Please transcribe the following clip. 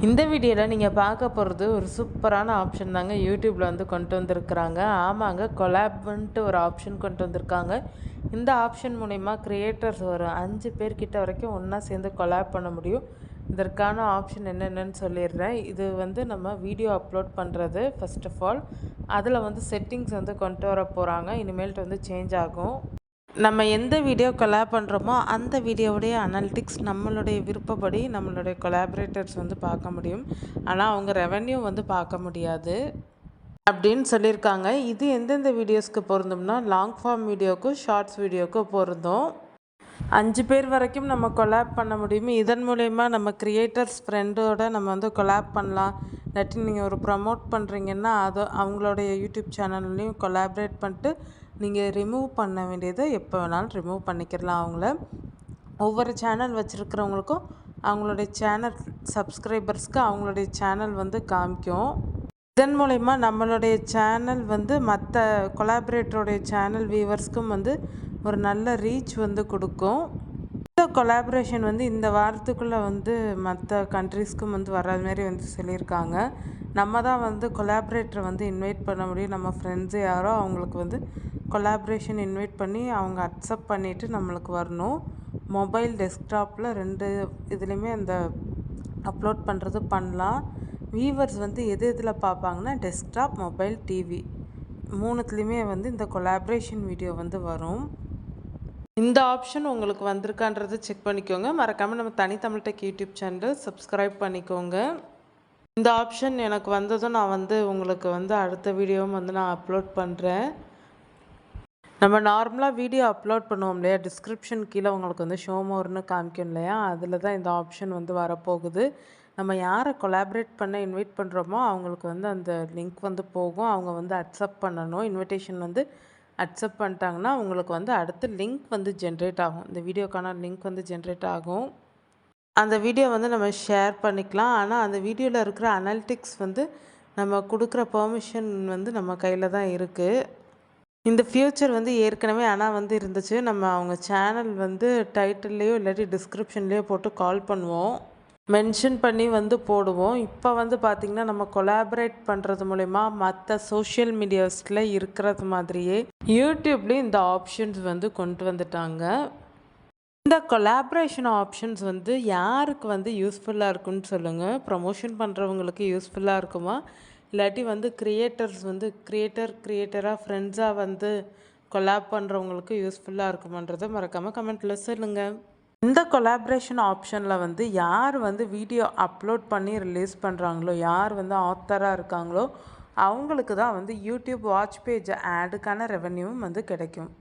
இந்த வீடியோவில் நீங்கள் பார்க்க போகிறது ஒரு சூப்பரான ஆப்ஷன் தாங்க. யூடியூப்பில் வந்து கொண்டு வந்திருக்கிறாங்க. ஆமாங்க, கொலாப்ன்ட்டு ஒரு ஆப்ஷன் கொண்டு வந்திருக்காங்க. இந்த ஆப்ஷன் மூலிமா க்ரியேட்டர்ஸ் ஒரு 5 பேர்கிட்ட வரைக்கும் ஒன்றா சேர்ந்து கொலாப் பண்ண முடியும். இதற்கான ஆப்ஷன் என்னென்னு சொல்லிடுறேன். இது வந்து நம்ம வீடியோ அப்லோட் பண்ணுறது ஃபர்ஸ்ட் ஆஃப் ஆல். அதில் வந்து செட்டிங்ஸ் வந்து கொண்டு வர போகிறாங்க. இனிமேல்ட்டு வந்து சேஞ்ச் ஆகும். நம்ம எந்த வீடியோ கொலாப் பண்ணுறோமோ அந்த வீடியோவுடைய அனலிட்டிக்ஸ் நம்மளுடைய விருப்பப்படி நம்மளுடைய கொலாபரேட்டர்ஸ் வந்து பார்க்க முடியும். ஆனால் அவங்க ரெவென்யூ வந்து பார்க்க முடியாது அப்படின்னு சொல்லியிருக்காங்க. இது எந்தெந்த வீடியோஸ்க்கு பொருந்தும்னா லாங் ஃபார்ம் வீடியோக்கும் ஷார்ட்ஸ் வீடியோக்கும் பொருந்தும். 5 பேர் வரைக்கும் நம்ம கொலாப் பண்ண முடியும். இதன் மூலயமா நம்ம க்ரியேட்டர்ஸ் ஃப்ரெண்டோட நம்ம வந்து கொலாப் பண்ணலாம். இல்லாட்டி நீங்கள் ஒரு ப்ரமோட் பண்ணுறீங்கன்னா அதை அவங்களுடைய யூடியூப் சேனல்லையும் கொலாபரேட் பண்ணிட்டு நீங்கள் ரிமூவ் பண்ண வேண்டியதை எப்போ வேணாலும் ரிமூவ் பண்ணிக்கிறலாம். அவங்கள ஒவ்வொரு சேனல் வச்சுருக்கிறவங்களுக்கும் அவங்களுடைய சேனல் சப்ஸ்கிரைபர்ஸ்க்கு அவங்களுடைய சேனல் வந்து காமிக்கும். இதன் மூலயமா நம்மளுடைய சேனல் வந்து மற்ற கொலாபரேட்டருடைய சேனல் வியூவர்ஸ்க்கும் வந்து ஒரு நல்ல ரீச் வந்து கொடுக்கும். இந்த கொலாபரேஷன் வந்து இந்த வாரத்துக்குள்ளே வந்து மற்ற கண்ட்ரீஸ்க்கும் வந்து வர்றது மாரி வந்து சொல்லியிருக்காங்க. நம்ம தான் வந்து கொலாபரேட்டரை வந்து இன்வைட் பண்ண முடியும். நம்ம ஃப்ரெண்ட்ஸு யாரோ அவங்களுக்கு வந்து கொலாபரேஷன் இன்வைட் பண்ணி அவங்க அக்செப்ட் பண்ணிவிட்டு நம்மளுக்கு வரணும். மொபைல் டெஸ்க்டாப்பில் 2 இதுலேயுமே அந்த அப்லோட் பண்ணுறது பண்ணலாம். வியூவர்ஸ் வந்து எது எதில் பார்ப்பாங்கன்னா டெஸ்க்டாப், மொபைல், டிவி 3த்துலேயுமே வந்து இந்த கொலாபரேஷன் வீடியோ வந்து வரும். இந்த ஆப்ஷன் உங்களுக்கு வந்திருக்கான்றது செக் பண்ணிக்கோங்க. மறக்காமல் நம்ம தனித்தமிழ் டெக் யூடியூப் சேனல் சப்ஸ்கிரைப் பண்ணிக்கோங்க. இந்த ஆப்ஷன் எனக்கு வந்ததும் நான் வந்து உங்களுக்கு வந்து அடுத்த வீடியோவும் வந்து நான் அப்லோட் பண்ணுறேன். நம்ம நார்மலாக வீடியோ அப்லோட் பண்ணுவோம் இல்லையா, டிஸ்கிரிப்ஷன் கீழே உங்களுக்கு வந்து ஷோ மோர்னு காமிக்கும் இல்லையா, அதில் தான் இந்த ஆப்ஷன் வந்து வரப்போகுது. நம்ம யாரை கொலாபரேட் பண்ண இன்வைட் பண்ணுறோமோ அவங்களுக்கு வந்து அந்த லிங்க் வந்து போகும். அவங்க வந்து அக்செப்ட் பண்ணணும். இன்விடேஷன் வந்து அக்செப்ட் பண்ணிட்டாங்கன்னா அவங்களுக்கு வந்து அடுத்து லிங்க் வந்து ஜென்ரேட் ஆகும். இந்த வீடியோக்கான லிங்க் வந்து ஜென்ரேட் ஆகும். அந்த வீடியோ வந்து நம்ம ஷேர் பண்ணிக்கலாம். ஆனால் அந்த வீடியோவில் இருக்கிற அனலிட்டிக்ஸ் வந்து நம்ம கொடுக்குற பெர்மிஷன் வந்து நம்ம கையில் தான் இருக்குது. இந்த ஃபியூச்சர் வந்து ஏற்கனவே ஆனால் வந்து இருந்துச்சு. நம்ம அவங்க சேனல் வந்து டைட்டில்லையோ இல்லாட்டி டிஸ்கிரிப்ஷன்லேயோ போட்டு கால் பண்ணுவோம், மென்ஷன் பண்ணி வந்து போடுவோம். இப்போ வந்து பார்த்திங்கன்னா நம்ம கொலாபரேட் பண்ணுறது மூலிமா மற்ற சோஷியல் மீடியாஸில் இருக்கிறது மாதிரியே யூடியூப்லேயும் இந்த ஆப்ஷன்ஸ் வந்து கொண்டு வந்துட்டாங்க. இந்த கொலாபரேஷன் ஆப்ஷன்ஸ் வந்து யாருக்கு வந்து யூஸ்ஃபுல்லாக இருக்குன்னு சொல்லுங்கள். ப்ரமோஷன் பண்ணுறவங்களுக்கு யூஸ்ஃபுல்லாக இருக்குமா, இல்லாட்டி வந்து கிரியேட்டராக ஃப்ரெண்ட்ஸாக வந்து கொலாப் பண்ணுறவங்களுக்கு யூஸ்ஃபுல்லாக இருக்குமான்றதை மறக்காமல் கமெண்ட்டில் சொல்லுங்கள். இந்த கொலாபரேஷன் ஆப்ஷனில் வந்து யார் வந்து வீடியோ அப்லோட் பண்ணி ரிலீஸ் பண்ணுறாங்களோ, யார் வந்து ஆத்தராக இருக்காங்களோ அவங்களுக்கு தான் வந்து யூடியூப் வாட்ச் பேஜ் ஆடுக்கான ரெவென்யூவும் வந்து கிடைக்கும்.